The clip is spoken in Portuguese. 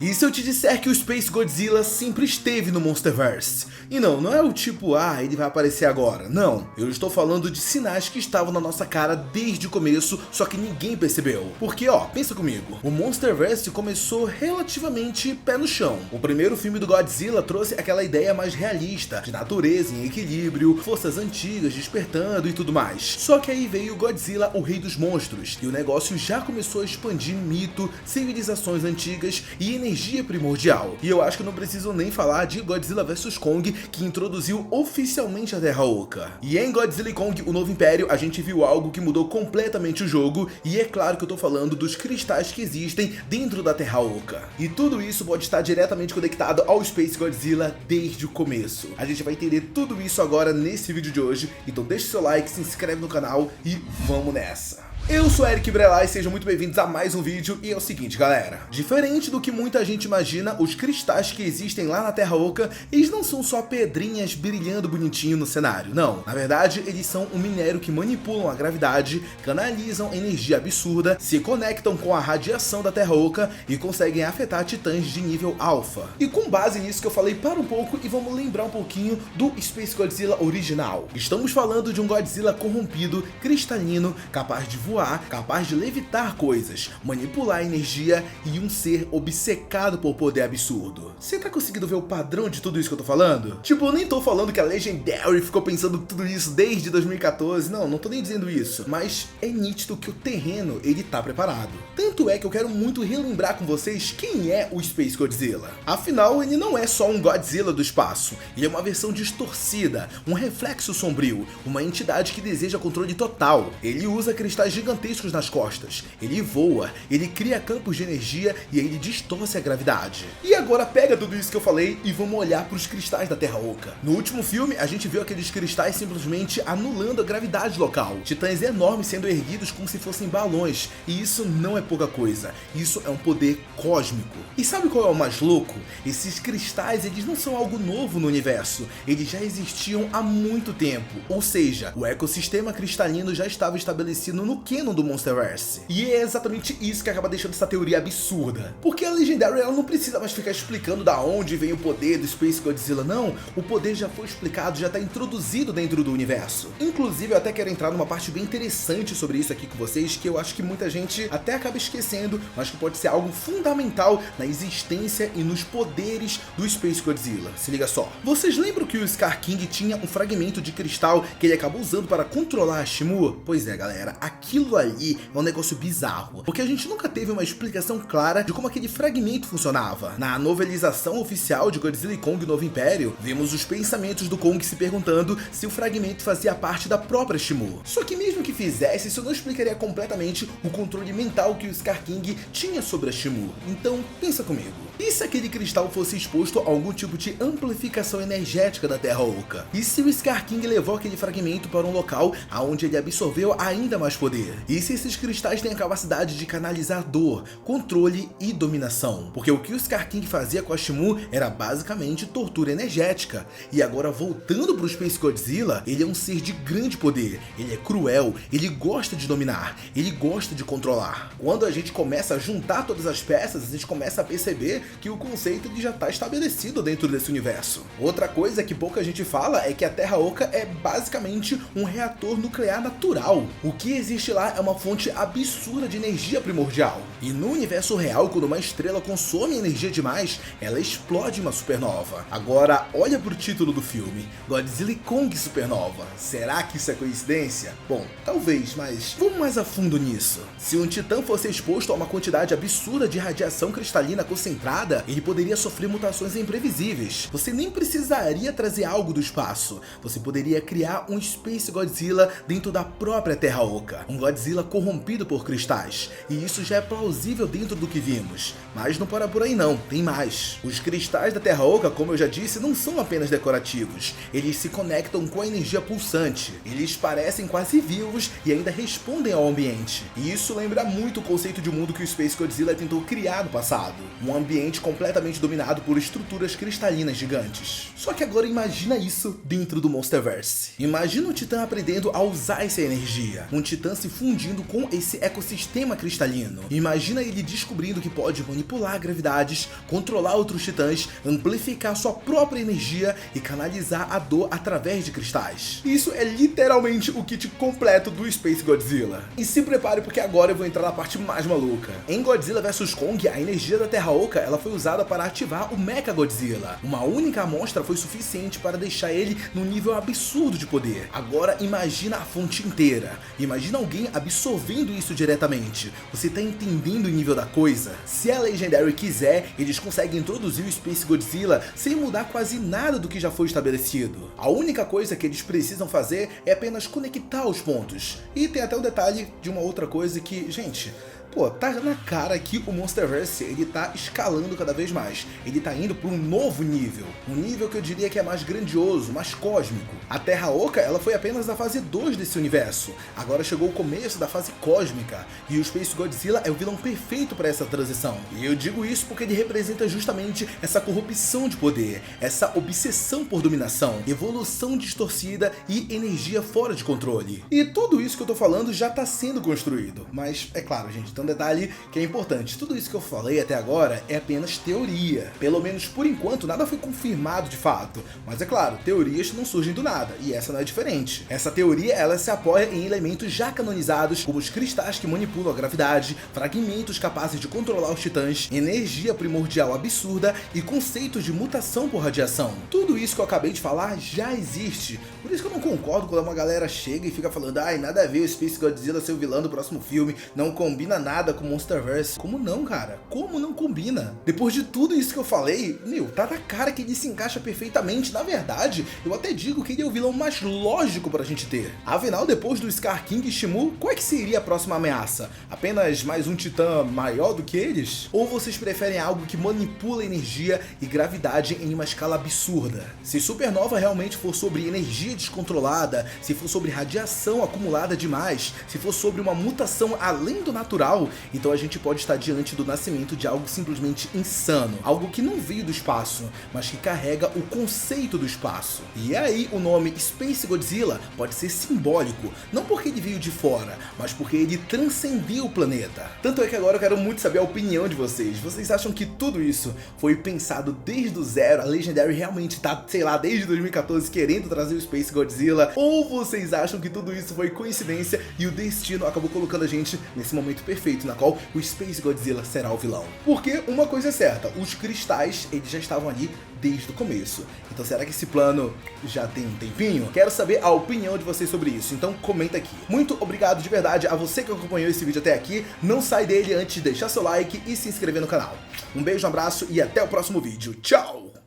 E se eu te disser que o Space Godzilla sempre esteve no Monsterverse? E não é o tipo, ele vai aparecer agora. Não, eu estou falando de sinais que estavam na nossa cara desde o começo, só que ninguém percebeu. Porque pensa comigo, o Monsterverse começou relativamente pé no chão. O primeiro filme do Godzilla trouxe aquela ideia mais realista, de natureza em equilíbrio, forças antigas despertando e tudo mais. Só que aí veio Godzilla, o rei dos monstros, e o negócio já começou a expandir mito, civilizações antigas e energia primordial. E eu acho que não preciso nem falar de Godzilla vs Kong, que introduziu oficialmente a Terra Oca. E em Godzilla e Kong, o Novo Império, a gente viu algo que mudou completamente o jogo, e é claro que eu tô falando dos cristais que existem dentro da Terra Oca. E tudo isso pode estar diretamente conectado ao Space Godzilla desde o começo. A gente vai entender tudo isso agora nesse vídeo de hoje, então deixa o seu like, se inscreve no canal e vamos nessa! Eu sou Eric Brelar e sejam muito bem-vindos a mais um vídeo, e é o seguinte, galera. Diferente do que muita gente imagina, os cristais que existem lá na Terra Oca, eles não são só pedrinhas brilhando bonitinho no cenário, não. Na verdade, eles são um minério que manipulam a gravidade, canalizam energia absurda, se conectam com a radiação da Terra Oca e conseguem afetar titãs de nível alfa. E com base nisso que eu falei, para um pouco e vamos lembrar um pouquinho do Space Godzilla original. Estamos falando de um Godzilla corrompido, cristalino, capaz de voar, capaz de levitar coisas, manipular energia e um ser obcecado por poder absurdo. Você tá conseguindo ver o padrão de tudo isso que eu tô falando? Tipo, eu nem tô falando que a Legendary ficou pensando tudo isso desde 2014, não tô nem dizendo isso, mas é nítido que o terreno, ele tá preparado. Tanto é que eu quero muito relembrar com vocês quem é o Space Godzilla. Afinal, ele não é só um Godzilla do espaço, ele é uma versão distorcida, um reflexo sombrio, uma entidade que deseja controle total. Ele usa cristais gigantescos nas costas, ele voa, ele cria campos de energia e ele distorce a gravidade. E agora pega tudo isso que eu falei e vamos olhar para os cristais da Terra Oca. No último filme, a gente viu aqueles cristais simplesmente anulando a gravidade local, titãs enormes sendo erguidos como se fossem balões, e isso não é pouca coisa, isso é um poder cósmico. E sabe qual é o mais louco? Esses cristais, eles não são algo novo no universo, eles já existiam há muito tempo, ou seja, o ecossistema cristalino já estava estabelecido no canon do Monsterverse. E é exatamente isso que acaba deixando essa teoria absurda. Porque a Legendary, ela não precisa mais ficar explicando da onde vem o poder do Space Godzilla, não. O poder já foi explicado, já está introduzido dentro do universo. Inclusive, eu até quero entrar numa parte bem interessante sobre isso aqui com vocês, que eu acho que muita gente até acaba esquecendo, mas que pode ser algo fundamental na existência e nos poderes do Space Godzilla. Se liga só. Vocês lembram que o Scar King tinha um fragmento de cristal que ele acabou usando para controlar a Shimura? Pois é, galera, aquilo ali é um negócio bizarro, porque a gente nunca teve uma explicação clara de como aquele fragmento funcionava. Na novelização oficial de Godzilla e Kong Novo Império, vimos os pensamentos do Kong se perguntando se o fragmento fazia parte da própria Shimura. Só que mesmo que fizesse, isso não explicaria completamente o controle mental que o Scar King tinha sobre a Shimura. Então, pensa comigo. E se aquele cristal fosse exposto a algum tipo de amplificação energética da Terra Oca? E se o Scar King levou aquele fragmento para um local onde ele absorveu ainda mais poder? E se esses cristais têm a capacidade de canalizar dor, controle e dominação? Porque o que o Scar King fazia com a Shimura era basicamente tortura energética. E agora, voltando para o Space Godzilla, ele é um ser de grande poder, ele é cruel, ele gosta de dominar, ele gosta de controlar. Quando a gente começa a juntar todas as peças, a gente começa a perceber que o conceito ele já está estabelecido dentro desse universo. Outra coisa que pouca gente fala é que a Terra Oca é basicamente um reator nuclear natural. O que existe lá é uma fonte absurda de energia primordial. E no universo real, quando uma estrela consome energia demais, ela explode uma supernova. Agora, olha pro título do filme, Godzilla e Kong Supernova. Será que isso é coincidência? Bom, talvez, mas vamos mais a fundo nisso. Se um titã fosse exposto a uma quantidade absurda de radiação cristalina concentrada, ele poderia sofrer mutações imprevisíveis. Você nem precisaria trazer algo do espaço. Você poderia criar um Space Godzilla dentro da própria Terra Oca. Um Godzilla corrompido por cristais. E isso já é plausível dentro do que vimos. Mas não para por aí não, tem mais. Os cristais da Terra Oca, como eu já disse, não são apenas decorativos. Eles se conectam com a energia pulsante. Eles parecem quase vivos e ainda respondem ao ambiente. E isso lembra muito o conceito de mundo que o Space Godzilla tentou criar no passado. Um ambiente completamente dominado por estruturas cristalinas gigantes. Só que agora imagina isso dentro do Monsterverse. Imagina um titã aprendendo a usar essa energia. Um titã se fundindo com esse ecossistema cristalino. Imagina ele descobrindo que pode manipular gravidades, controlar outros titãs, amplificar sua própria energia e canalizar a dor através de cristais. Isso é literalmente o kit completo do Space Godzilla. E se prepare porque agora eu vou entrar na parte mais maluca. Em Godzilla vs Kong, a energia da Terra Oca ela foi usada para ativar o Mecha Godzilla. Uma única amostra foi suficiente para deixar ele num nível absurdo de poder. Agora imagina a fonte inteira. Imagina alguém absorvendo isso diretamente. Você tá entendendo o nível da coisa? Se a Legendary quiser, eles conseguem introduzir o Space Godzilla sem mudar quase nada do que já foi estabelecido. A única coisa que eles precisam fazer é apenas conectar os pontos. E tem até o detalhe de uma outra coisa que, gente, pô, tá na cara que o Monsterverse ele tá escalando cada vez mais. Ele tá indo para um novo nível. Um nível que eu diria que é mais grandioso, mais cósmico. A Terra Oca, ela foi apenas a fase 2 desse universo. Agora chegou o começo da fase cósmica. E o Space Godzilla é o vilão perfeito para essa transição. E eu digo isso porque ele representa justamente essa corrupção de poder, essa obsessão por dominação, evolução distorcida e energia fora de controle. E tudo isso que eu tô falando já tá sendo construído. Mas, é claro, gente, tem um detalhe que é importante. Tudo isso que eu falei até agora é apenas teoria. Pelo menos por enquanto nada foi confirmado de fato. Mas é claro, teorias não surgem do nada. E essa não é diferente. Essa teoria ela se apoia em elementos já canonizados, como os cristais que manipulam a gravidade, fragmentos capazes de controlar os titãs, energia primordial absurda e conceitos de mutação por radiação. Tudo isso que eu acabei de falar já existe. Por isso que eu não concordo quando uma galera chega e fica falando ai, nada a ver o Space Godzilla ser o vilão do próximo filme, não combina nada com Monsterverse. Como não, cara? Como não combina? Depois de tudo isso que eu falei, meu, tá na cara que ele se encaixa perfeitamente. Na verdade, eu até digo que ele é o vilão mais lógico pra gente ter. Afinal, depois do Scar King e Shimu, qual é que seria a próxima ameaça? Apenas mais um titã maior do que eles? Ou vocês preferem algo que manipula energia e gravidade em uma escala absurda? Se Supernova realmente for sobre energia descontrolada, se for sobre radiação acumulada demais, se for sobre uma mutação além do natural, então a gente pode estar diante do nascimento de algo simplesmente insano, algo que não veio do espaço, mas que carrega o conceito do espaço. E aí o nome Space Godzilla pode ser simbólico, não porque ele veio de fora, mas porque ele transcendeu o planeta. Tanto é que agora eu quero muito saber a opinião de vocês. Vocês acham que tudo isso foi pensado desde o zero? A Legendary realmente tá, sei lá, desde 2014 querendo trazer o Space Godzilla? Ou vocês acham que tudo isso foi coincidência e o destino acabou colocando a gente nesse momento perfeito na qual o Space Godzilla será o vilão? Porque uma coisa é certa, os cristais eles já estavam ali desde o começo. Então será que esse plano já tem um tempinho? Quero saber a opinião de vocês sobre isso, então comenta aqui. Muito obrigado de verdade a você que acompanhou esse vídeo até aqui. Não sai dele antes de deixar seu like e se inscrever no canal. Um beijo, um abraço e até o próximo vídeo. Tchau!